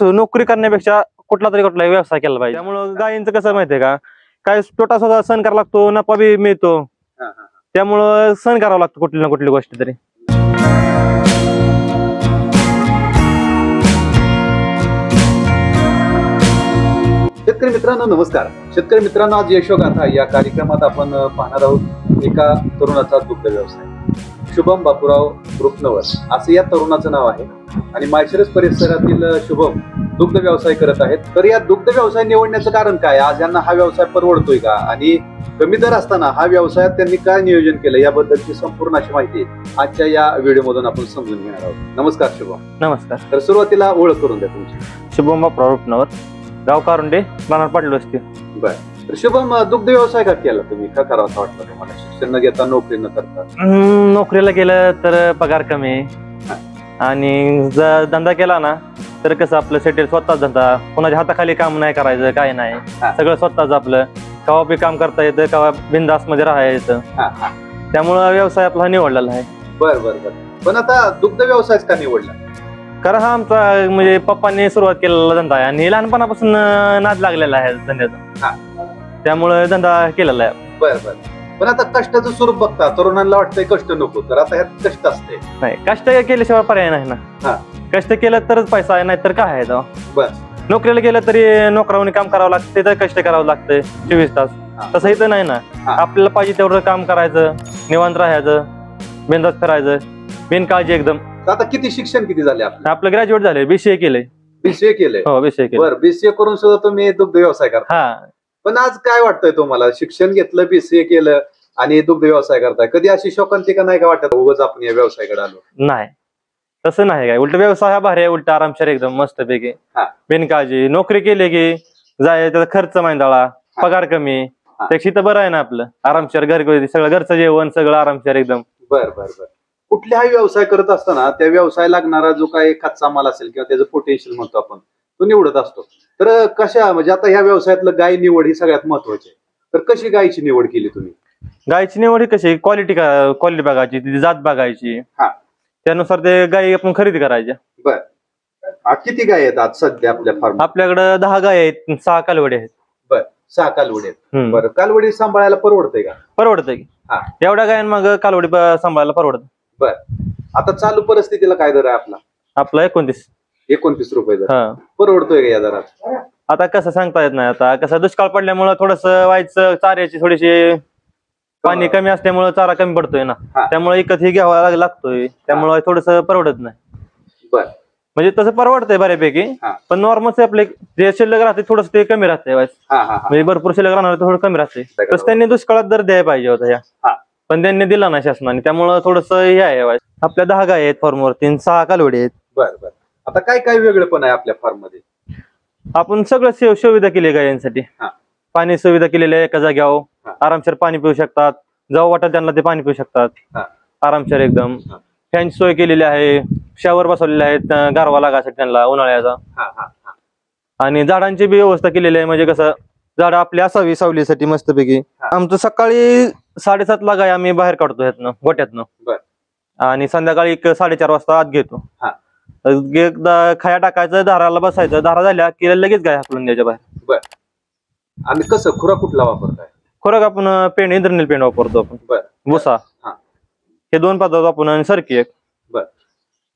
नोकरी करण्यापेक्षा कुठला व्यवसाय केला पाहिजे. त्यामुळे गायींचं कसं माहितीये का, काय तोटा सुद्धा सहन करावा लागतो, नफा बी मिळतो. त्यामुळं सहन करावं लागतं कुठली ना कुठली गोष्ट तरी. शेतकरी मित्रांनो नमस्कार. शेतकरी मित्रांनो, आज यशोगाथा या कार्यक्रमात आपण पाहणार आहोत एका तरुणाचा दुग्ध व्यवसाय. शुभम बापूराव रुपनवर असं या तरुणाचं नाव आहे आणि माळशिरस परिसरातील शुभम दुग्ध व्यवसाय करत आहेत. तर या दुग्ध व्यवसाय निवडण्याचं कारण काय, आज यांना हा व्यवसाय परवडतोय का आणि कमी दर असताना हा व्यवसायात त्यांनी काय नियोजन केलं याबद्दलची संपूर्ण अशी माहिती आजच्या या व्हिडिओमधून आपण समजून घेणार आहोत. नमस्कार शुभम. नमस्कार. तर सुरुवातीला ओळख करून द्या तुमची. शुभम बापूराव रुपनवर, गाव कारुंडे, राहणार पाटील वस्ती. बरं. तर शुभम, दुग्ध व्यवसाय का केला तुम्ही, का करावा असं वाटलं तुम्हाला, शिक्षण न घेता नोकरी न करता? नोकरीला गेलं तर पगार कमी आणि जर धंदा केला ना तर कसं आपलं सेटेल, स्वतःच धंदा, कोणाच्या हाताखाली काम नाही करायचं, काय नाही, सगळं स्वतःच आपलं. कवा बी काम करता येतं, कवा बिंदास मध्ये राहायचं. त्यामुळं व्यवसाय आपला निवडलेला आहे. बरं बरं बरं. पण आता दुग्ध व्यवसायच का निवडला? कारण हा आमचा म्हणजे पप्पांनी सुरुवात केलेला धंदा आहे आणि लहानपणापासून नाद लागलेला आहे धंद्याचा. त्यामुळे धंदा केलेला आहे. बरं बरं. पण आता कष्टाचं स्वरूप बघता तरुणांना वाटतंय कष्ट नको, तर आता ह्यात कष्ट असते. नाही, कष्ट केल्याशिवाय पर्याय नाही ना. कष्ट केलं तरच पैसा आहे, नाही तर काय आहे तो. बरं. नोकरीला गेलं तरी नोकरावणी काम करावं लागतं, तर कष्ट करावं लागतंय 24 तास. तसं इथं नाही ना. आपल्याला पाहिजे तेवढं काम करायचं, निवांत राहायचं, बिंदास फिरायचं, बिनकाळजी एकदम. आता किती शिक्षण किती झाले आपलं? ग्रॅज्युएट झाले, BCA केलंय. BCA केलंय? हो, BCA केलं. बरं. BCA करून सुद्धा तुम्ही दुग्ध व्यवसाय करता? पण आज काय वाटतंय तुम्हाला, शिक्षण घेतलं, BCA केलं आणि दुग्ध व्यवसाय करताय, कधी अशी शोकांतिका नाही का वाटत, उगाच आपण या व्यवसायाकडे आलो? नाही, तसं नाही काय. उलट व्यवसाय हा भारी आहे, उलट आरामशीर एकदम मस्त पैकी, बिनकाळजी. नोकरी केली की जाय त्याचा खर्च मांडाळा, पगार कमी, त्याची तर बरं आहे ना आपलं, आरामशीर घर, सगळं घरचं जेवण सगळं आरामशीर एकदम. बरं बरं बरं. कुठलाही व्यवसाय करत असताना त्या व्यवसाय लागणारा जो काही कच्चा माल असेल किंवा त्याचं पोटेन्शियल म्हणतो आपण, तो निवडत असतो. तर कशा, म्हणजे आता ह्या व्यवसायातलं गाय निवड ही सगळ्यात महत्वाची आहे. तर कशी गायची निवड केली तुम्ही? गायची निवड ही कशी, क्वालिटी बघायची, तिची जात बघायची, त्यानुसार ते गायी आपण खरेदी करायच्या. बरं. किती गाय आहेत आज सध्या आपल्या फार्म? आपल्याकडे 10 गाय आहेत, 6 कालवडी आहेत. बरं. 6 कालवडी आहेत. बरं. कालवडी सांभाळायला परवडतंय का? परवडतंय की. एवढ्या गायांमाग कालवडी सांभाळायला परवडत. बरं. आता चालू परिस्थितीला काय दर आहे आपला? आपला 29 रुपये दर. परवडतोय का या दरात? आता कसं सांगता येत नाही. आता कसं दुष्काळ पडल्यामुळे थोडस व्हायचं, चाऱ्याची थोडीशी पाणी कमी असल्यामुळे चारा कमी पडतोय ना, त्यामुळे विकत ही घ्यावा लागतोय, त्यामुळे थोडस परवडत नाही. बरं. म्हणजे तसं परवडतंय बऱ्यापैकी, पण नॉर्मल आपले जे शिल्लक राहते थोडस ते कमी राहते. म्हणजे भरपूर शिल्लक राहणार थोडं कमी राहते. तसं त्यांनी दुष्काळात दर द्यायला पाहिजे होता ह्या, पण त्यांनी दिला नाही शासनाने, त्यामुळे थोडस हे आहे. आपल्या 10 गाय आहेत फार्मवरती, 6 कालवडी आहेत. बरं बरं. आता काय काय वेगळं पण आहे आपल्या फार्म मध्ये? आपण सगळं सुविधा केली गायांसाठी. पाणी सुविधा केलेली आहे, एका जाग्यावर आरामशीर पाणी पिऊ शकतात, जाऊ वाटत त्यांना ते पाणी पिऊ शकतात आरामशीर एकदम. फॅनची सोय केलेली आहे, शावर बसवलेले आहेत गारवा लागायसाठी त्यांना उन्हाळ्याचा. आणि झाडांची बी व्यवस्था केलेली आहे, म्हणजे कसं झाड आपली असावी सावलीसाठी मस्तपैकी. आमचं सकाळी 7:30 ला गाय आम्ही बाहेर काढतो ह्यातनं, गोट्यातनं, आणि संध्याकाळी 4:30 वाजता आत घेतो. एकदा खाया टाकायचं, दाराला बसायचं, दारा झाल्या की लगेच गाय हाकलून द्यायच्या बाहेर. बरं. आणि कसं खुराक कुठला वापरताय? खुराक आपण पेंड, इंद्रनील पेंड वापरतो आपण, भुसा, हे 2 पदार्थ आपण, आणि सरकी एक.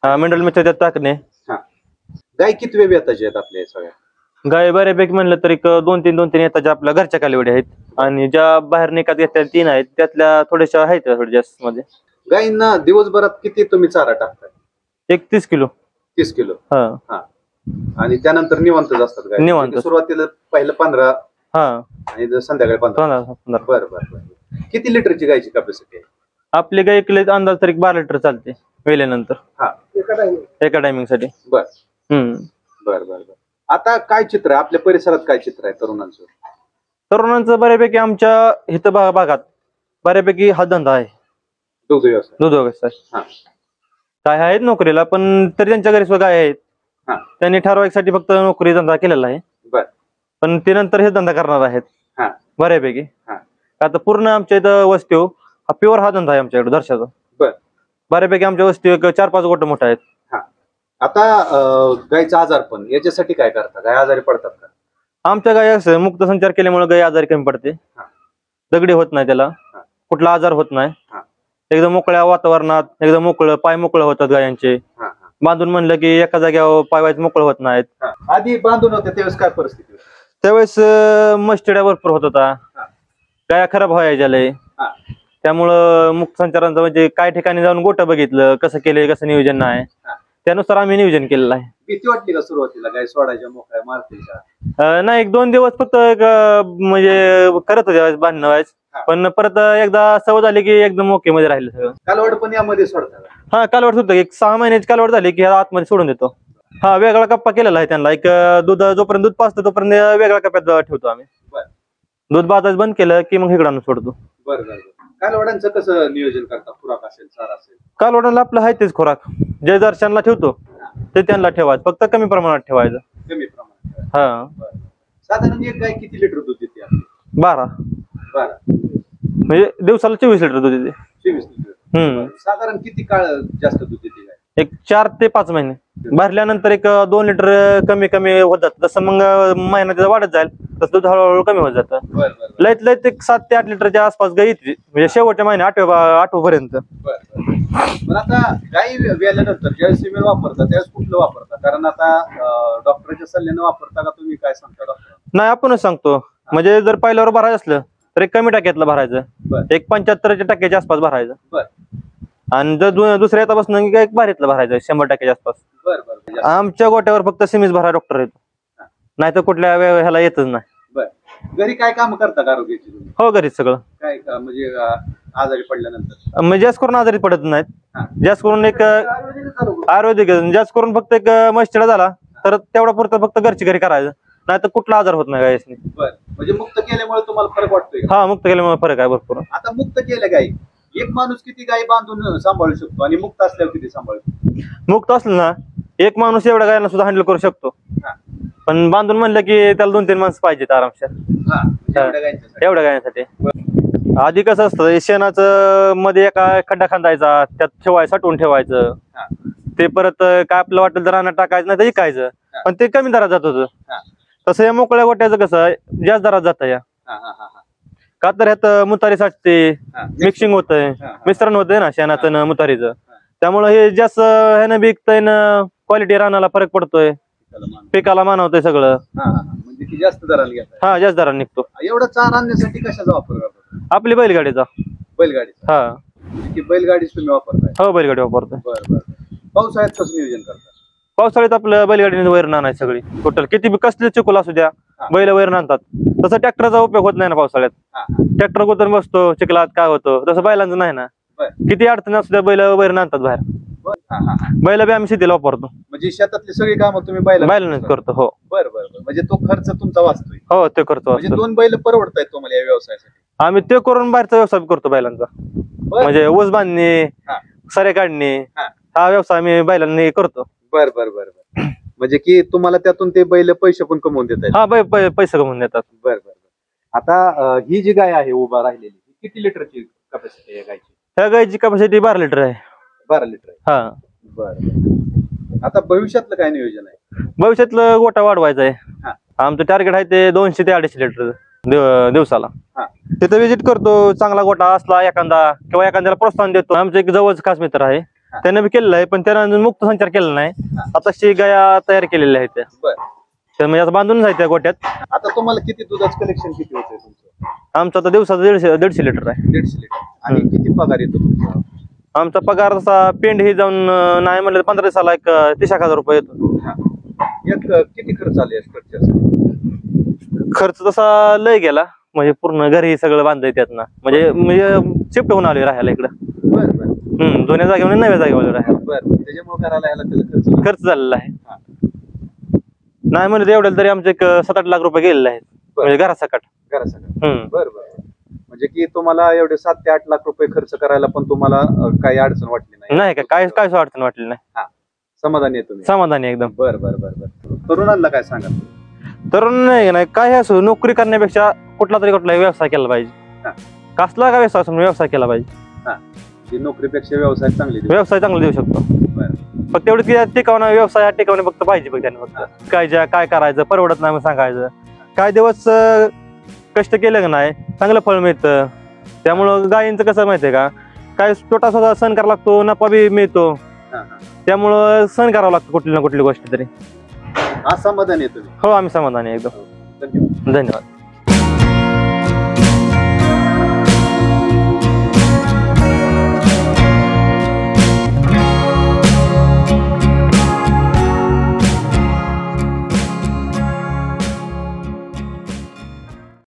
मिनरल मिक्सर त्यात टाकणे. गाय किती वेताची आहेत आपल्या सगळ्या? गाय बऱ्यापैकी म्हणलं तर 2-3 येताच्या आपल्या घरच्या कालवडी आहेत, आणि ज्या बाहेर निघत घेतल्या 3 आहेत, त्यातल्या थोड्याशा आहेत थोड्या जास्त मध्ये. गायींना दिवसभरात किती तुम्ही चारा टाकताय? 30 किलो. 30 किलो. आणि त्यानंतर निवांतच असतात गाय? निवांत. सुरुवातीला पहिलं 15 आणि संध्याकाळी 15. बरं बरं बरं. किती लिटरची गायची कॅपॅसिटी आहे आपली? गाय अंदाज तरी 12 लिटर चालते वेल्यानंतर, एका टायमिंग साठी. बरं बरं बरं. आता काय चित्र आहे आपल्या परिसरात, काय चित्र आहे तरुणांचं? तरुणांचं बऱ्यापैकी आमच्या इथं भागात बऱ्यापैकी हा धंदा आहे, दुग्ध व्यवसाय. काय आहेत नोकरीला, पण तरी त्यांच्या घरी सुद्धा गाय आहेत. त्यांनी ठरवायसाठी फक्त नोकरी धंदा केलेला आहे, पण ते नंतर हे धंदा करणार आहेत बऱ्यापैकी. आता पूर्ण आमच्या इथं वस्ती हा प्युअर हा धंदा आहे आमच्याकडे दर्शाचा. बऱ्यापैकी आमच्या वस्ती 4-5 गोट मोठा आहेत. आता गायचा आजारपण याच्यासाठी काय करता? गाय आजारी पडतात का? आमच्या गाय असं मुक्त संचार केल्यामुळे गाय आजारी कमी पडते. दगडी होत नाही, त्याला कुठला आजार होत नाही. एकदम मोकळ्या वातावरणात एकदम मोकळं पाय मोकळं होतात गायांचे. बांधून म्हणलं की एका जाग्यावर पाय व्हायचं मोकळं होत नाहीत. आधी बांधून होते त्यावेळेस काय परिस्थिती होती? त्यावेळेस मस्टड्या भरपूर होत होता, गाया खराब व्हायच्या लय. त्यामुळं मुक्त संचारांचं म्हणजे काय ठिकाणी जाऊन गोट बघितलं कसं केलंय कसं नियोजन नाही, त्यानुसार आम्ही नियोजन केलेलं आहे. भीती वाटली का सुरुवातीला गाय सोडायच्या मोकळ्या मारतीच्या? नाही, 1-2 दिवस फक्त म्हणजे करत होते बांधणं व्हायचं, पण परत एकदा सवय झाली की एकदम ओके मध्ये राहिलं सगळं. कालवड पण यामध्ये सोडतात? हा, कालवड सुद्धा 6 महिन्याची कालवड झाली की आतमध्ये सोडून देतो. हा, वेगळा कप्पा केलेला आहे त्यांना. एक दूध जोपर्यंत दूध पाचतं तोपर्यंत वेगळ्या कप्प्यात ठेवतो आम्ही. दूध बाजाच बंद केलं की मग इकडं सोडतो. बरं. कालवडांचं कसं नियोजन करता? खुराक असेल, चारा असेल? कालवडाला आपलं आहे तेच खुराक, जे दर्शनला ठेवतो ते त्यांना ठेवायचं, फक्त कमी प्रमाणात ठेवायचं. कमी प्रमाणात? हा. साधारण एक गाय किती लिटर दूध देते? 12 म्हणजे दिवसाला 24 लिटर दूध देते. 24 लिटर. साधारण किती काळ जास्त दूध देते गाय? एक 4 ते 5 महिने. भरल्यानंतर एक 2 लिटर कमी कमी होत जात. जसं मग महिना त्याचा वाढत जाईल तसं दूध हळूहळू कमी होत जातं. लयत लयत एक 7 ते 8 लिटरच्या आसपास गाय येते, म्हणजे शेवटच्या महिन्या 8व्या पर्यंत. पण आता गाय व्याल्यानंतर ज्यावेळेस सिमेंट वापरता त्यावेळेस कुठलं वापरता? कारण आता डॉक्टरच्या सल्ल्याने वापरता का तुम्ही? काय सांगता डॉक्टर? नाही, आपणच सांगतो. म्हणजे जर पहिल्यावर भरायचं असलं तर एक कमी टाक्यातलं भरायचं, एक 75 टक्क्याच्या आसपास भरायचं. आणि जर दुसऱ्या येतापासून एक भारीतलं भरायचं 100% आसपास. आमच्या गोट्यावर फक्त सिमीज भरायला डॉक्टर येतो, नाही तर कुठल्या ह्याला येतच नाही. घरी काय काम करता का आरोग्याची तुम्ही? हो, घरीच सगळं. काय म्हणजे आजारी पडल्यानंतर? म्हणजे जास्त करून आजारी पडत नाहीत. जास्त करून एक आयुर्वेदिक, जास्त करून फक्त एक मस्टडा झाला तर तेवढा पुरतं फक्त घरची घरी करायचं, नाही तर कुठला आजार होत नाही गायसनी. म्हणजे मुक्त केल्यामुळे तुम्हाला फरक वाटतोय? हा, मुक्त केल्यामुळे फरक आहे भरपूर. आता मुक्त केलं गाय, एक माणूस किती गाय बांधून सांभाळू शकतो आणि मुक्त असल्यावर किती सांभाळू शकतो? मुक्त असलं ना एक माणूस एवढ्या गायांना सुद्धा हँडल करू शकतो, पण बांधून म्हणलं की त्याला 2-3 माणसं पाहिजेत आरामशीर एवढ्या गायांसाठी. आधी कसं असतं, शेणाचं मध्ये एका खड्डा खांदायचा, त्यात ठेवायचं, साठवून ठेवायचं. ते परत काय आपलं वाटेल तर रानात टाकायचं, नाही तर विकायचं, पण ते कमी दरात जात होतं. तसं या मोकळ्या गोट्याचं कसं जास्त दरात जातं या, का तर ह्यात मुतारी साठते, मिक्सिंग होतंय, मिश्रण होतंय ना शेणाचं न मुतारीचं. त्यामुळे हे जास्त ह्यानं विकतंय ना, क्वालिटी रानाला फरक पडतोय, पिकाला मानवतंय सगळं. म्हणजे जास्त दराने घेतात? हा, जास्त दराने निघतो. एवढा चारा आणण्यासाठी कशाचा वापर करतो? आपली बैलगाडीचा. बैलगाडीचा? हा, बैलगाडीच तुम्ही वापरताय? हो, बैलगाडी वापरतोय. बरं. पावसाळ्यात कसं नियोजन करता? पावसाळ्यात आपलं बैलगाडीने वैरण आणायची सगळी टोटल, किती कसले चिकोल असू द्या बैल वैरण आणतात. तसं ट्रॅक्टरचा उपयोग होत नाही ना पावसाळ्यात. ट्रॅक्टर कुठून बसतो चिखलात, काय होतं, तसं बैलांचं नाही ना. किती अडचण असू द्या बैल वैरण आणतात बाहेर. बैल बी आम्ही शेतीला वापरतो. म्हणजे शेतातली सगळी कामं तुम्ही बैलांनाच करतो? हो. बरं. म्हणजे तो खर्च तुमचा वाचतोय? हो, ते करतो. म्हणजे 2 बैल परवडतायत तुम्हाला या व्यवसायासाठी? आम्ही ते करून बाहेरचा व्यवसाय करतो बैलांचा, म्हणजे ऊस बांधणे, सरे काढणे, हा व्यवसाय आम्ही बैलांनी करतो. बरं. म्हणजे की तुम्हाला त्यातून ते बैल पैसे पण कमवून देतात? हा, पैसे कमवून देतात. बरं. आता ही जी गाय आहे उभा राहिलेली, किती लिटरची कॅपॅसिटी आहे गायची? ह्या गायची कॅपॅसिटी 12 लिटर आहे. 12 लिटर? हा. बरं. आता भविष्यातलं काय नियोजन आहे? भविष्यातलं गोटा वाढवायचा आहे. आमचं टार्गेट आहे ते 200 ते 250 लिटर दिवसाला. तिथे विजिट करतो, चांगला गोटा असला एखादा किंवा एखाद्याला प्रोत्साहन देतो. आमचं एक जवळच खास मित्र आहे, त्याने बी केलेलं आहे, पण त्यानं अजून मुक्त संचार केलेला नाही. आता गाया तयार केलेल्या आहेत त्या, म्हणजे आता बांधून जायचं त्या गोट्यात. आता तुम्हाला किती दुधाचं कलेक्शन किती होतंय तुमचं? आमचं आता दिवसाचं 150 लिटर आहे. 150 लिटर. आणि किती पगार येतो तुमचा? आमचा पगार तसा पेंड हे जाऊन नाही म्हणलं 15 दिवसाला एक 30,000 रुपये येतो. किती खर्च आले स्ट्रक्चर? खर्च तसा लय गेला, म्हणजे पूर्ण घरी सगळं बांधाय त्यातनं, म्हणजे शिफ्ट होऊन आले राहायला इकडं. जुन्या जागेवर नव्या जागेवर राहायला. त्याच्यामुळे करायला यायला खर्च झालेला आहे. नाही म्हणलं एवढ्याला तरी आमचे एक 7-8 लाख रुपये गेलेले आहेत, म्हणजे घरासकट. बरं. म्हणजे की तुम्हाला एवढे 7 ते 8 लाख रुपये खर्च करायला पण तुम्हाला काही अडचण वाटली नाही? काय अडचण वाटली नाही. समाधानी आहे तुम्ही? समाधानी एकदम. बरं. तरुणांना काय सांगा? तरुण नाही, काय असो, नोकरी करण्यापेक्षा कुठला व्यवसाय केला पाहिजे. कसला का व्यवसाय केला पाहिजे. नोकरीपेक्षा व्यवसाय चांगला देऊ शकतो. फक्त एवढं की टिकावणं व्यवसाय टिकावणे फक्त पाहिजे फक्त त्यांनी फक्त काय करायचं परवडत नाही म्हणून सांगायचं. काय दिवस कष्ट केलं का नाही चांगलं फळ मिळतं. त्यामुळं गायींचं कसं माहितीये का काय छोटा स्वतः सण करावा लागतो नफा बी मिळतो. त्यामुळं सण करावं लागतं कुठली ना कुठली गोष्ट तरी. समाधान येतो. हो आम्ही समाधानी आहे एकदम. धन्यवाद. धन्यवाद.